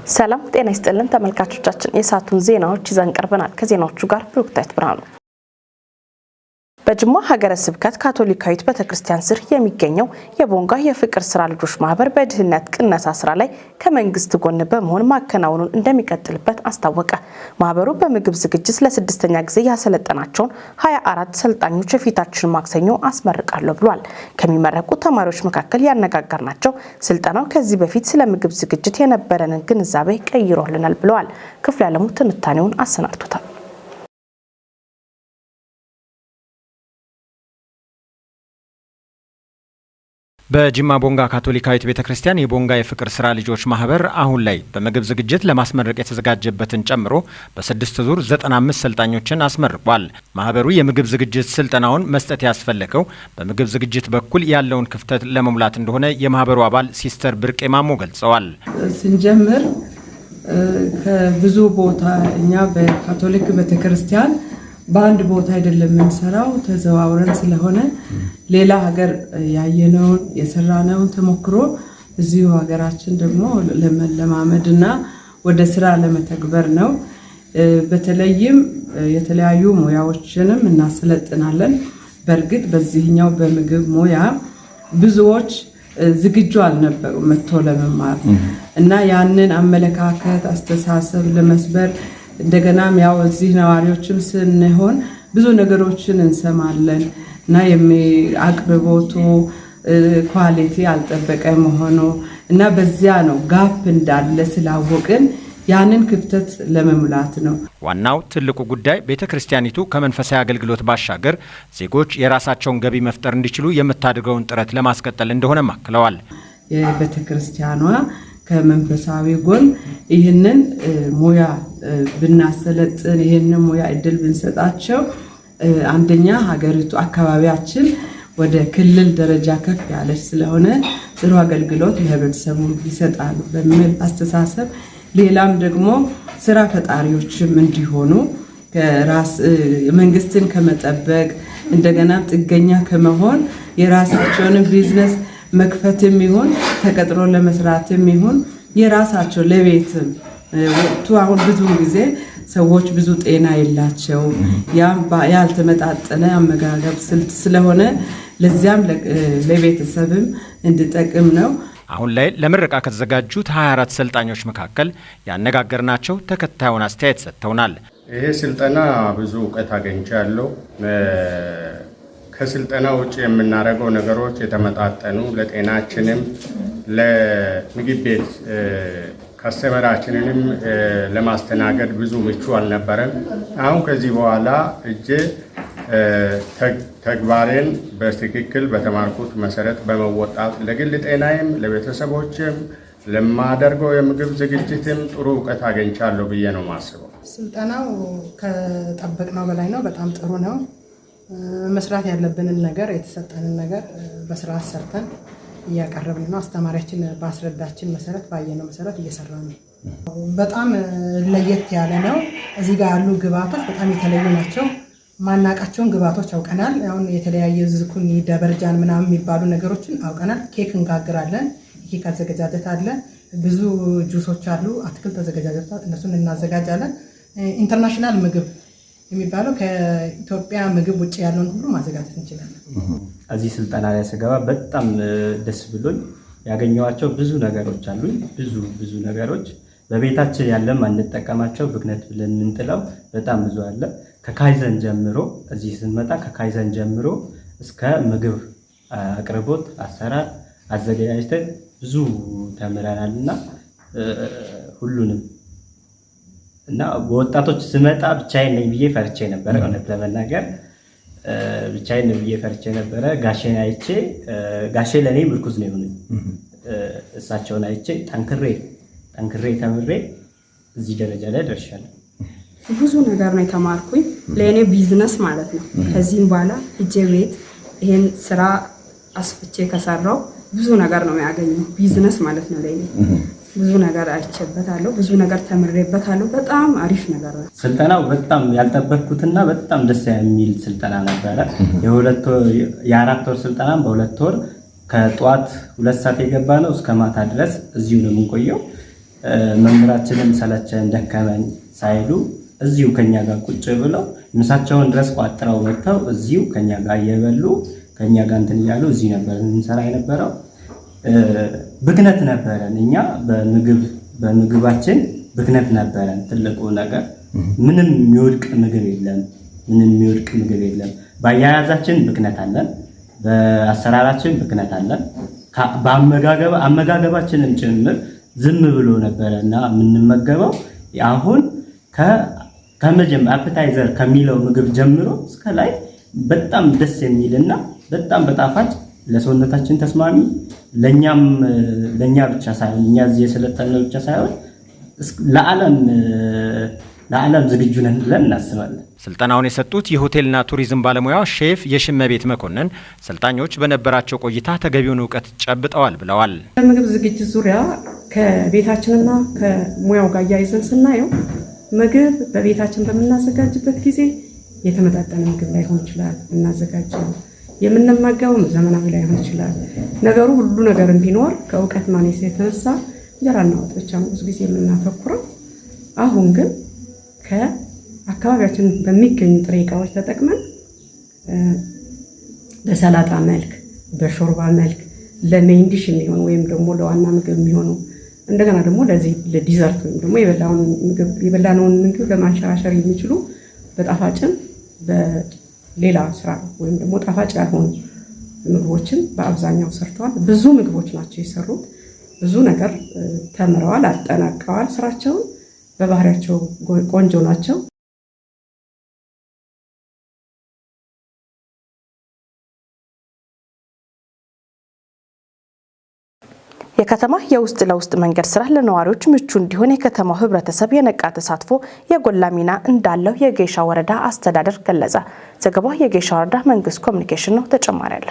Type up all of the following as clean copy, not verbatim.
ሰላም ጤና ይስጥልን ተመልካቾቻችን የሳቱን ዜናዎች ይዘን ቀርበናል። ከዜናዎቹ ጋር ብሩክታይት ብርሃኑ። በጅማ ሀገረ ስብከት ካቶሊካዊት ቤተክርስቲያን ስር የሚገኘው የቦንጋ የፍቅር ስራ ልጆች ማህበር በድህነት ቅነሳ ስራ ላይ ከመንግስት ጎን በመሆን ማከናወኑን እንደሚቀጥልበት አስታወቀ። ማህበሩ በምግብ ዝግጅት ለስድስተኛ ጊዜ ያሰለጠናቸውን 24 ሰልጣኞች የፊታችን ማክሰኞ አስመርቃለሁ ብሏል። ከሚመረቁ ተማሪዎች መካከል ያነጋገርናቸው ስልጠናው ከዚህ በፊት ስለ ምግብ ዝግጅት የነበረንን ግንዛቤ ቀይሮልናል ብለዋል። ክፍለ ዓለሙ ትንታኔውን አሰናድቶታል። በጅማ ቦንጋ ካቶሊካዊት ቤተክርስቲያን የቦንጋ የፍቅር ስራ ልጆች ማህበር አሁን ላይ በምግብ ዝግጅት ለማስመረቅ የተዘጋጀበትን ጨምሮ በ6 ዙር 95 ሰልጣኞችን አስመርቋል። ማህበሩ የምግብ ዝግጅት ስልጠናውን መስጠት ያስፈለገው በምግብ ዝግጅት በኩል ያለውን ክፍተት ለመሙላት እንደሆነ የማህበሩ አባል ሲስተር ብርቄ ማሞ ገልጸዋል። ስንጀምር ከብዙ ቦታ እኛ በካቶሊክ ቤተክርስቲያን በአንድ ቦታ አይደለም የምንሰራው፣ ተዘዋውረን ስለሆነ ሌላ ሀገር ያየነውን የሰራነውን ተሞክሮ እዚሁ ሀገራችን ደግሞ ለመለማመድና ወደ ስራ ለመተግበር ነው። በተለይም የተለያዩ ሙያዎችንም እናሰለጥናለን። በእርግጥ በዚህኛው በምግብ ሙያ ብዙዎች ዝግጁ አልነበሩ መጥቶ ለመማር እና ያንን አመለካከት አስተሳሰብ ለመስበር እንደገናም ያው እዚህ ነዋሪዎችም ስንሆን ብዙ ነገሮችን እንሰማለን እና አቅርቦቱ ኳሊቲ አልጠበቀ መሆኑ እና በዚያ ነው ጋፕ እንዳለ ስላወቅን ያንን ክፍተት ለመሙላት ነው። ዋናው ትልቁ ጉዳይ ቤተክርስቲያኒቱ ከመንፈሳዊ አገልግሎት ባሻገር ዜጎች የራሳቸውን ገቢ መፍጠር እንዲችሉ የምታደርገውን ጥረት ለማስቀጠል እንደሆነ ማክለዋል። የቤተክርስቲያኗ ከመንፈሳዊ ጎን ይህንን ሙያ ብናሰለጥን ይህንን ሙያ እድል ብንሰጣቸው አንደኛ ሀገሪቱ አካባቢያችን ወደ ክልል ደረጃ ከፍ ያለች ስለሆነ ጥሩ አገልግሎት ለህብረተሰቡ ይሰጣሉ በሚል አስተሳሰብ፣ ሌላም ደግሞ ስራ ፈጣሪዎችም እንዲሆኑ ከራስ መንግስትን ከመጠበቅ እንደገና ጥገኛ ከመሆን የራሳቸውን ቢዝነስ መክፈትም ይሁን ተቀጥሮ ለመስራትም ይሁን የራሳቸው ለቤትም ወቅቱ አሁን ብዙ ጊዜ ሰዎች ብዙ ጤና የላቸው ያልተመጣጠነ አመጋገብ ስልት ስለሆነ ለዚያም ለቤተሰብም እንዲጠቅም ነው። አሁን ላይ ለምረቃ ከተዘጋጁት 24 ሰልጣኞች መካከል ያነጋገርናቸው ተከታዩን አስተያየት ሰጥተውናል። ይሄ ስልጠና ብዙ እውቀት አገኝቻለሁ። ከስልጠና ውጭ የምናደርገው ነገሮች የተመጣጠኑ ለጤናችንም ለምግብ ቤት ካስተመራችንንም ለማስተናገድ ብዙ ምቹ አልነበረም። አሁን ከዚህ በኋላ ተግባሬን በትክክል በተማርኩት መሰረት በመወጣት ለግል ጤናዬም ለቤተሰቦችም ለማደርገው የምግብ ዝግጅትም ጥሩ እውቀት አገኝቻለሁ ብዬ ነው ማስበው። ስልጠናው ከጠበቅነው በላይ ነው። በጣም ጥሩ ነው። መስራት ያለብንን ነገር የተሰጠንን ነገር በስርዓት ሰርተን እያቀረብን ነው። አስተማሪያችን ባስረዳችን መሰረት ባየነው መሰረት እየሰራን ነው። በጣም ለየት ያለ ነው። እዚህ ጋር ያሉ ግብአቶች በጣም የተለዩ ናቸው። ማናቃቸውን ግብአቶች አውቀናል። አሁን የተለያየ ዝኩኒ ደበርጃን ምናምን የሚባሉ ነገሮችን አውቀናል። ኬክ እንጋግራለን። ኬክ አዘገጃጀት አለ። ብዙ ጁሶች አሉ። አትክልት አዘገጃጀት እነሱን እናዘጋጃለን። ኢንተርናሽናል ምግብ የሚባለው ከኢትዮጵያ ምግብ ውጭ ያለውን ሁሉ ማዘጋጀት እንችላለን። እዚህ ስልጠና ላይ ስገባ በጣም ደስ ብሎኝ ያገኘኋቸው ብዙ ነገሮች አሉኝ። ብዙ ነገሮች በቤታችን ያለ ማንጠቀማቸው ብክነት ብለን የምንጥለው በጣም ብዙ አለ። ከካይዘን ጀምሮ እዚህ ስንመጣ ከካይዘን ጀምሮ እስከ ምግብ አቅርቦት አሰራር አዘጋጅተን ብዙ ተምረናልና ሁሉንም እና በወጣቶች ስመጣ ብቻዬን ነኝ ብዬ ፈርቼ ነበር። እውነት ለመናገር ብቻዬን ነኝ ብዬ ፈርቼ ነበረ። ጋሼን አይቼ ጋሼ ለኔ ምርኩዝ ነው የሆነኝ። እሳቸውን አይቼ ጠንክሬ ተምሬ እዚህ ደረጃ ላይ ደርሻለሁ። ብዙ ነገር ነው የተማርኩኝ። ለእኔ ቢዝነስ ማለት ነው። ከዚህም በኋላ ሂጄ ቤት ይሄን ስራ አስፍቼ ከሰራው ብዙ ነገር ነው የሚያገኘው። ቢዝነስ ማለት ነው ለእኔ ብዙ ነገር አይቼበታለሁ፣ ብዙ ነገር ተምሬበታለሁ። በጣም አሪፍ ነገር ነው። ስልጠናው በጣም ያልጠበቅኩትና በጣም ደስ የሚል ስልጠና ነበረ። የ4 ወር ስልጠና በ2 ወር ከጧት 2 ሰዓት የገባ ነው እስከ ማታ ድረስ እዚሁ ነው የምንቆየው። መምህራችንም ሰለቸን ደከመን ሳይሉ እዚሁ ከኛ ጋር ቁጭ ብለው ምሳቸውን ድረስ ቋጥረው ወጥተው እዚሁ ከኛ ጋር እየበሉ ከኛ ጋር እንትን እያሉ እዚህ ነበር እንሰራ የነበረው። ብክነት ነበረን እኛ በምግባችን ብክነት ነበረን። ትልቁ ነገር ምንም የሚወድቅ ምግብ የለም። በአያያዛችን ብክነት አለን፣ በአሰራራችን ብክነት አለን። በአመጋገባችንም ጭምር ዝም ብሎ ነበረና የምንመገበው። አሁን አፕታይዘር ከሚለው ምግብ ጀምሮ እስከ ላይ በጣም ደስ የሚልና በጣም በጣፋጭ ለሰውነታችን ተስማሚ ለኛ ብቻ ሳይሆን እኛ እዚህ የሰለጠነው ብቻ ሳይሆን ለዓለም ዝግጁ ነን ብለን እናስባለን። ስልጠናውን የሰጡት የሆቴልና ቱሪዝም ባለሙያ ሼፍ የሽመቤት መኮንን ሰልጣኞች በነበራቸው ቆይታ ተገቢውን እውቀት ጨብጠዋል ብለዋል። በምግብ ዝግጅት ዙሪያ ከቤታችንና ከሙያው ጋር ያይዘን ስናየው ምግብ በቤታችን በምናዘጋጅበት ጊዜ የተመጣጠነ ምግብ ላይሆን ይችላል እናዘጋጀው። የምንመገበው ዘመናዊ ላይሆን ይችላል። ነገሩ ሁሉ ነገር ቢኖር ከእውቀት ማነስ የተነሳ እንጀራና ወጥ ብቻ ነው ብዙ ጊዜ የምናተኩረው። አሁን ግን ከአካባቢያችን በሚገኙ ጥሬ ዕቃዎች ተጠቅመን በሰላጣ መልክ፣ በሾርባ መልክ ለሜይን ዲሽ የሚሆኑ ወይም ደግሞ ለዋና ምግብ የሚሆኑ እንደገና ደግሞ ለዲዘርት ወይም ደግሞ የበላነውን ምግብ ለማንሸራሸር የሚችሉ በጣፋጭን በሌላ ስራ ወይም ደግሞ ጣፋጭ ያልሆኑ ምግቦችን በአብዛኛው ሰርተዋል። ብዙ ምግቦች ናቸው የሰሩት። ብዙ ነገር ተምረዋል፣ አጠናቀዋል። ስራቸውን በባህሪያቸው ቆንጆ ናቸው። የከተማ የውስጥ ለውስጥ መንገድ ስራ ለነዋሪዎች ምቹ እንዲሆን የከተማው ህብረተሰብ የነቃ ተሳትፎ የጎላ ሚና እንዳለው የጌሻ ወረዳ አስተዳደር ገለጸ። ዘገባው የጌሻ ወረዳ መንግስት ኮሚኒኬሽን ነው። ተጨማሪ አለ።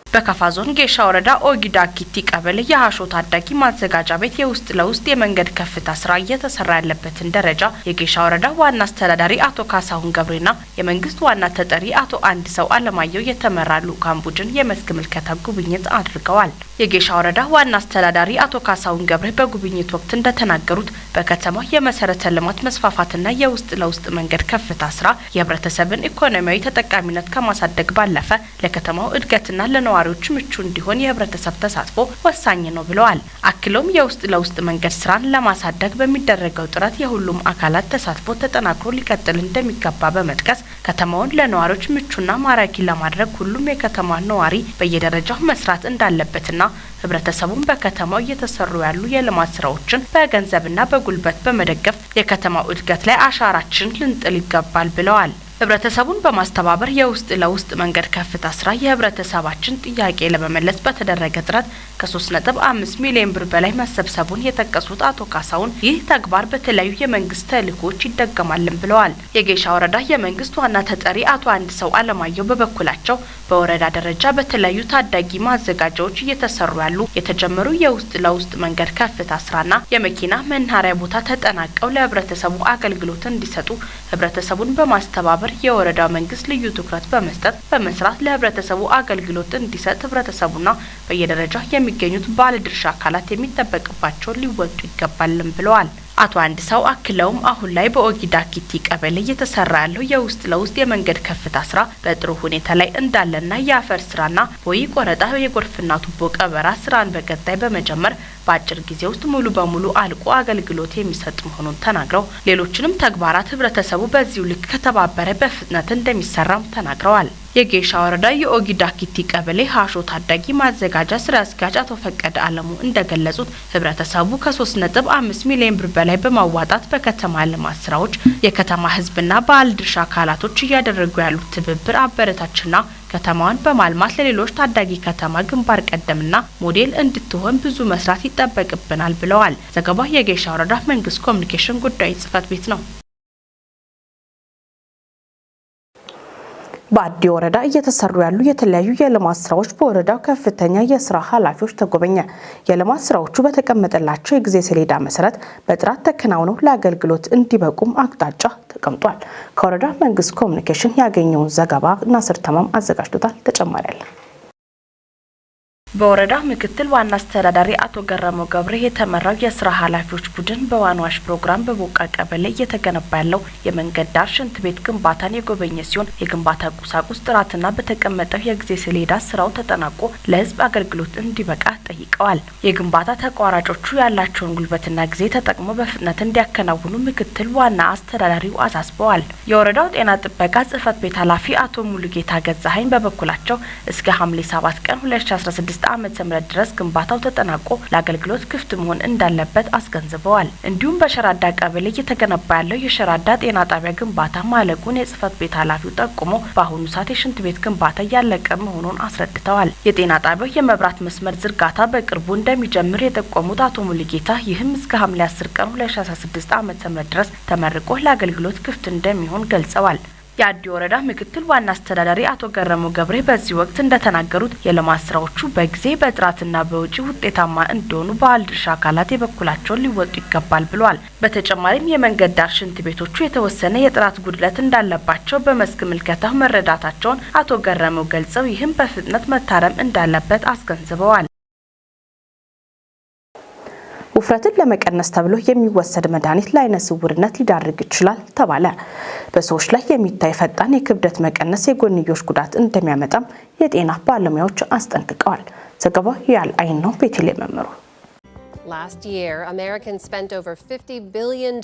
በካፋ ዞን ጌሻ ወረዳ ኦጊዳ ኪቲ ቀበሌ የሃሾ ታዳጊ ማዘጋጃ ቤት የውስጥ ለውስጥ የመንገድ ከፍታ ስራ እየተሰራ ያለበትን ደረጃ የጌሻ ወረዳ ዋና አስተዳዳሪ አቶ ካሳሁን ገብሬና የመንግስት ዋና ተጠሪ አቶ አንድ ሰው አለማየሁ የተመራ ልዑካን ቡድን የመስክ ምልከታ ጉብኝት አድርገዋል። የጌሻ ወረዳ ዋና አስተዳዳሪ አቶ ካሳሁን ገብሬ በጉብኝት ወቅት እንደተናገሩት በከተማው የመሰረተ ልማት መስፋፋትና የውስጥ ለውስጥ መንገድ ከፍታ ስራ የህብረተሰብን ኢኮኖሚያዊ ተጠቃሚነት ከማሳደግ ባለፈ ለከተማው እድገትና ለነዋሪዎች ምቹ እንዲሆን የህብረተሰብ ተሳትፎ ወሳኝ ነው ብለዋል። አክሎም የውስጥ ለውስጥ መንገድ ስራን ለማሳደግ በሚደረገው ጥረት የሁሉም አካላት ተሳትፎ ተጠናክሮ ሊቀጥል እንደሚገባ በመጥቀስ ከተማውን ለነዋሪዎች ምቹና ማራኪ ለማድረግ ሁሉም የከተማ ነዋሪ በየደረጃው መስራት እንዳለበትና ህብረተሰቡን በከተማው እየተሰሩ ያሉ የልማት ስራዎችን በገንዘብና በጉልበት በመደገፍ የከተማው እድገት ላይ አሻራችን ልንጥል ይገባል ብለዋል። ህብረተሰቡን በማስተባበር የውስጥ ለውስጥ መንገድ ከፍታ ስራ የህብረተሰባችን ጥያቄ ለመመለስ በተደረገ ጥረት ከ3.5 ሚሊዮን ብር በላይ መሰብሰቡን የጠቀሱት አቶ ካሳሁን ይህ ተግባር በተለያዩ የመንግስት ተልእኮች ይደገማልን ብለዋል። የጌሻ ወረዳ የመንግስት ዋና ተጠሪ አቶ አንድ ሰው አለማየሁ በበኩላቸው በወረዳ ደረጃ በተለያዩ ታዳጊ ማዘጋጃዎች እየተሰሩ ያሉ የተጀመሩ የውስጥ ለውስጥ መንገድ ከፍታ ስራና የመኪና መናኸሪያ ቦታ ተጠናቀው ለህብረተሰቡ አገልግሎት እንዲሰጡ ህብረተሰቡን በማስተባበር የወረዳው መንግስት ልዩ ትኩረት በመስጠት በመስራት ለህብረተሰቡ አገልግሎት እንዲሰጥ ህብረተሰቡና በየደረጃው የሚገኙት ባለድርሻ አካላት የሚጠበቅባቸውን ሊወጡ ይገባልም ብለዋል። አቶ አንድ ሰው አክለውም አሁን ላይ በኦጊዳ ኪቲ ቀበሌ እየተሰራ ያለው የውስጥ ለውስጥ የመንገድ ከፍታ ስራ በጥሩ ሁኔታ ላይ እንዳለና የአፈር ስራና ቦይ ቆረጣ የጎርፍና ቱቦ ቀበራ ስራን በቀጣይ በመጀመር በአጭር ጊዜ ውስጥ ሙሉ በሙሉ አልቆ አገልግሎት የሚሰጥ መሆኑን ተናግረው ሌሎችንም ተግባራት ህብረተሰቡ በዚሁ ልክ ከተባበረ በፍጥነት እንደሚሰራም ተናግረዋል። የጌሻ ወረዳ የኦጊዳ ኪቲ ቀበሌ ሃሾ ታዳጊ ማዘጋጃ ስራ አስኪያጅ አቶ ፈቀደ አለሙ እንደገለጹት ህብረተሰቡ ከ3.5 ሚሊዮን ብር በላይ በማዋጣት በከተማ ልማት ስራዎች የከተማ ህዝብና ባለድርሻ አካላቶች እያደረጉ ያሉት ትብብር አበረታችና ከተማዋን በማልማት ለሌሎች ታዳጊ ከተማ ግንባር ቀደምና ሞዴል እንድትሆን ብዙ መስራት ይጠበቅብናል ብለዋል። ዘገባው የጌሻ ወረዳ መንግስት ኮሚኒኬሽን ጉዳዮች ጽህፈት ቤት ነው። በአዲ ወረዳ እየተሰሩ ያሉ የተለያዩ የልማት ስራዎች በወረዳው ከፍተኛ የስራ ኃላፊዎች ተጎበኘ። የልማት ስራዎቹ በተቀመጠላቸው የጊዜ ሰሌዳ መሰረት በጥራት ተከናውነው ለአገልግሎት እንዲበቁም አቅጣጫ ተቀምጧል። ከወረዳ መንግስት ኮሚኒኬሽን ያገኘውን ዘገባ ናስር ተማም አዘጋጅቶታል። ተጨማሪ አለ። በወረዳ ምክትል ዋና አስተዳዳሪ አቶ ገረመው ገብሬ የተመራው የስራ ኃላፊዎች ቡድን በዋንዋሽ ፕሮግራም በቦቃ ቀበሌ እየተገነባ ያለው የመንገድ ዳር ሽንት ቤት ግንባታን የጎበኘ ሲሆን የግንባታ ቁሳቁስ ጥራትና በተቀመጠው የጊዜ ሰሌዳ ስራው ተጠናቆ ለህዝብ አገልግሎት እንዲበቃ ጠይቀዋል። የግንባታ ተቋራጮቹ ያላቸውን ጉልበትና ጊዜ ተጠቅሞ በፍጥነት እንዲያከናውኑ ምክትል ዋና አስተዳዳሪው አሳስበዋል። የወረዳው ጤና ጥበቃ ጽህፈት ቤት ኃላፊ አቶ ሙሉጌታ ገዛኸኝ በበኩላቸው እስከ ሐምሌ 7 ቀን 2016 ዓመተ ምህረት ድረስ ግንባታው ተጠናቆ ለአገልግሎት ክፍት መሆን እንዳለበት አስገንዝበዋል። እንዲሁም በሸራዳ ቀበሌ እየተገነባ ያለው የሸራዳ ጤና ጣቢያ ግንባታ ማለቁን የጽህፈት ቤት ኃላፊው ጠቁሞ በአሁኑ ሰዓት የሽንት ቤት ግንባታ ያለቀ መሆኑን አስረድተዋል። የጤና ጣቢያው የመብራት መስመር ዝርጋታ በቅርቡ እንደሚጀምር የጠቆሙት አቶ ሙሉጌታ ይህም እስከ ሐምሌ 10 ቀን 2016 ዓመተ ምህረት ድረስ ተመርቆ ለአገልግሎት ክፍት እንደሚሆን ገልጸዋል። የአዲ ወረዳ ምክትል ዋና አስተዳዳሪ አቶ ገረመው ገብሬ በዚህ ወቅት እንደተናገሩት የልማት ስራዎቹ በጊዜ በጥራትና በውጪ ውጤታማ እንዲሆኑ ባለድርሻ አካላት የበኩላቸውን ሊወጡ ይገባል ብለዋል። በተጨማሪም የመንገድ ዳር ሽንት ቤቶቹ የተወሰነ የጥራት ጉድለት እንዳለባቸው በመስክ ምልከታው መረዳታቸውን አቶ ገረመው ገልጸው ይህም በፍጥነት መታረም እንዳለበት አስገንዝበዋል። ውፍረትን ለመቀነስ ተብሎ የሚወሰድ መድኃኒት ለዓይነ ስውርነት ሊዳርግ ይችላል ተባለ። በሰዎች ላይ የሚታይ ፈጣን የክብደት መቀነስ የጎንዮሽ ጉዳት እንደሚያመጣም የጤና ባለሙያዎች አስጠንቅቀዋል። ዘገባው ያል አይን ነው። ቤተልሔም መምሩ። Last year, Americans spent over $50 billion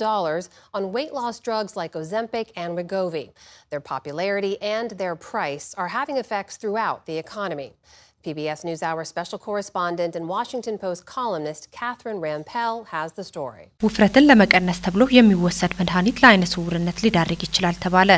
on weight loss drugs like Ozempic and Wegovy. Their popularity and their price are having effects throughout the economy. PBS NewsHour special correspondent and Washington Post columnist Catherine Rampell has the story. ውፍረትን ለመቀነስ ተብሎ የሚወሰድ መድኃኒት ለዓይነ ስውርነት ሊዳርግ ይችላል ተባለ።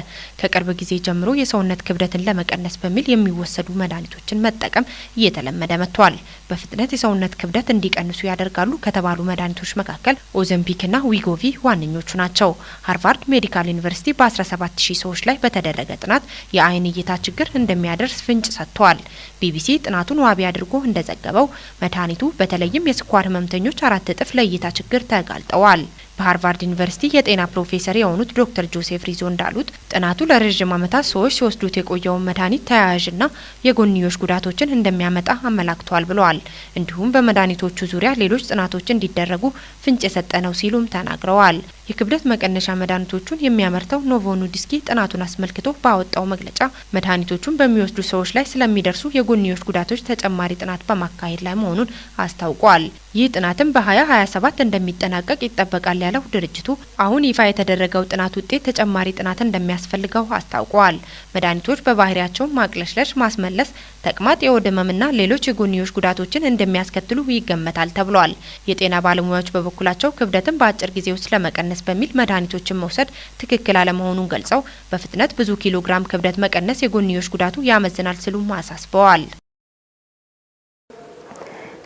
ከቅርብ ጊዜ ጀምሮ የሰውነት ክብደትን ለመቀነስ በሚል የሚወሰዱ መድኃኒቶችን መጠቀም እየተለመደ መጥቷል። በፍጥነት የሰውነት ክብደት እንዲቀንሱ ያደርጋሉ ከተባሉ መድኃኒቶች መካከል ኦዘምፒክና ዊጎቪ ዋነኞቹ ናቸው። ሃርቫርድ ሜዲካል ዩኒቨርሲቲ በ17000 ሰዎች ላይ በተደረገ ጥናት የዓይን እይታ ችግር እንደሚያደርስ ፍንጭ ሰጥቷል። ቢቢሲ ጥናቱን ዋቢ አድርጎ እንደዘገበው መድኃኒቱ በተለይም የስኳር ህመምተኞች 4 እጥፍ ለእይታ ችግር ተጋልጠዋል። በሃርቫርድ ዩኒቨርሲቲ የጤና ፕሮፌሰር የሆኑት ዶክተር ጆሴፍ ሪዞ እንዳሉት ጥናቱ ለረጅም ዓመታት ሰዎች ሲወስዱት የቆየውን መድኃኒት ተያያዥና የጎንዮሽ ጉዳቶችን እንደሚያመጣ አመላክቷል ብለዋል። እንዲሁም በመድኃኒቶቹ ዙሪያ ሌሎች ጥናቶች እንዲደረጉ ፍንጭ የሰጠ ነው ሲሉም ተናግረዋል። የክብደት መቀነሻ መድኃኒቶቹን የሚያመርተው ኖቮ ኖርዲስክ ጥናቱን አስመልክቶ ባወጣው መግለጫ መድኃኒቶቹን በሚወስዱ ሰዎች ላይ ስለሚደርሱ የጎንዮሽ ጉዳቶች ተጨማሪ ጥናት በማካሄድ ላይ መሆኑን አስታውቋል። ይህ ጥናትም በ2027 እንደሚጠናቀቅ ይጠበቃል ያለው ድርጅቱ አሁን ይፋ የተደረገው ጥናት ውጤት ተጨማሪ ጥናት እንደሚያስፈልገው አስታውቋል። መድኃኒቶች በባህሪያቸው ማቅለሽለሽ፣ ማስመለስ፣ ተቅማጥ፣ የሆድ ህመምና ሌሎች የጎንዮሽ ጉዳቶችን እንደሚያስከትሉ ይገመታል ተብሏል። የጤና ባለሙያዎች በበኩላቸው ክብደትን በአጭር ጊዜ ውስጥ ለመቀነስ በሚል መድኃኒቶችን መውሰድ ትክክል አለመሆኑን ገልጸው በፍጥነት ብዙ ኪሎግራም ክብደት መቀነስ የጎንዮሽ ጉዳቱ ያመዝናል ሲሉም አሳስበዋል።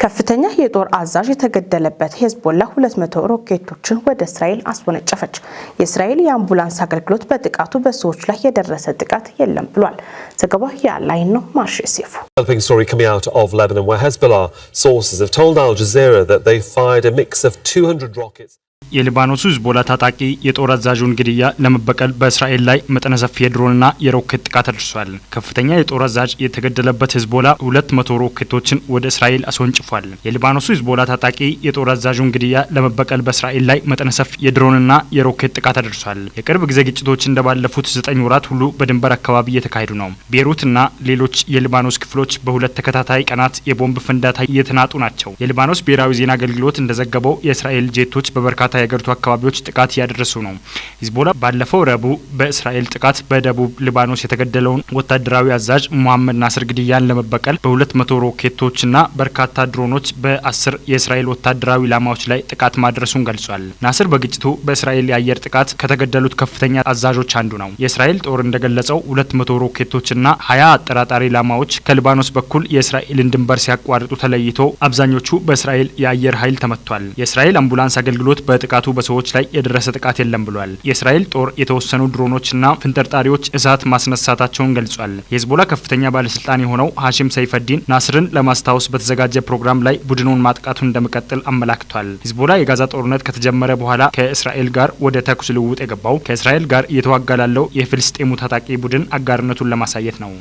ከፍተኛ የጦር አዛዥ የተገደለበት ሄዝቦላ 200 ሮኬቶችን ወደ እስራኤል አስወነጨፈች። የእስራኤል የአምቡላንስ አገልግሎት በጥቃቱ በሰዎች ላይ የደረሰ ጥቃት የለም ብሏል። ዘገባው ያላይን ነው። ማርሽ ሴፉ Helping story coming out of Lebanon where Hezbollah sources have told Al Jazeera that they fired a mix of 200 rockets. የሊባኖሱ ሂዝቦላ ታጣቂ የጦር አዛዡን ግድያ ለመበቀል በእስራኤል ላይ መጠነ ሰፊ የድሮንና የሮኬት ጥቃት አድርሷል። ከፍተኛ የጦር አዛዥ የተገደለበት ሂዝቦላ 200 ሮኬቶችን ወደ እስራኤል አስወንጭፏል። የሊባኖሱ ሂዝቦላ ታጣቂ የጦር አዛዡን ግድያ ለመበቀል በእስራኤል ላይ መጠነ ሰፊ የድሮንና የሮኬት ጥቃት አድርሷል። የቅርብ ጊዜ ግጭቶች እንደባለፉት 9 ወራት ሁሉ በድንበር አካባቢ እየተካሄዱ ነው። ቤይሩትና ሌሎች የሊባኖስ ክፍሎች በሁለት ተከታታይ ቀናት የቦምብ ፍንዳታ እየተናጡ ናቸው። የሊባኖስ ብሔራዊ ዜና አገልግሎት እንደዘገበው የእስራኤል ጄቶች በበርካታ የሀገሪቱ አካባቢዎች ጥቃት እያደረሱ ነው። ሂዝቦላ ባለፈው ረቡዕ በእስራኤል ጥቃት በደቡብ ሊባኖስ የተገደለውን ወታደራዊ አዛዥ ሙሐመድ ናስር ግድያን ለመበቀል በ200 ሮኬቶችና በርካታ ድሮኖች በ10 የእስራኤል ወታደራዊ ኢላማዎች ላይ ጥቃት ማድረሱን ገልጿል። ናስር በግጭቱ በእስራኤል የአየር ጥቃት ከተገደሉት ከፍተኛ አዛዦች አንዱ ነው። የእስራኤል ጦር እንደገለጸው 200 ሮኬቶችና 20 አጠራጣሪ ኢላማዎች ከሊባኖስ በኩል የእስራኤልን ድንበር ሲያቋርጡ ተለይቶ አብዛኞቹ በእስራኤል የአየር ኃይል ተመቷል። የእስራኤል አምቡላንስ አገልግሎት በጥቃቱ በሰዎች ላይ የደረሰ ጥቃት የለም ብሏል። የእስራኤል ጦር የተወሰኑ ድሮኖችና ፍንጠርጣሪዎች እሳት ማስነሳታቸውን ገልጿል። የሂዝቦላ ከፍተኛ ባለስልጣን የሆነው ሀሺም ሰይፈዲን ናስርን ለማስታወስ በተዘጋጀ ፕሮግራም ላይ ቡድኑን ማጥቃቱን እንደሚቀጥል አመላክቷል። ሂዝቦላ የጋዛ ጦርነት ከተጀመረ በኋላ ከእስራኤል ጋር ወደ ተኩስ ልውውጥ የገባው ከእስራኤል ጋር እየተዋጋ ላለው የፍልስጤሙ ታጣቂ ቡድን አጋርነቱን ለማሳየት ነው።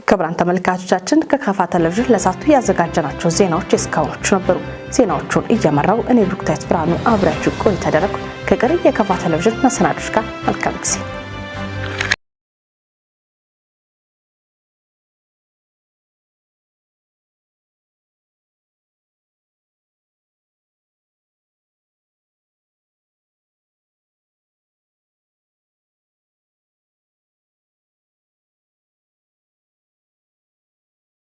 ክቡራን ተመልካቾቻችን ከካፋ ቴሌቪዥን ለሳቱ ያዘጋጀናቸው ዜናዎች እስካሁኖቹ ነበሩ። ዜናዎቹን እየመራው እኔ ብሩክታይት ብርሃኑ አብራችሁ ቆይታ አደረኩ። ከቀሪ የካፋ ቴሌቪዥን መሰናዶች ጋር መልካም ጊዜ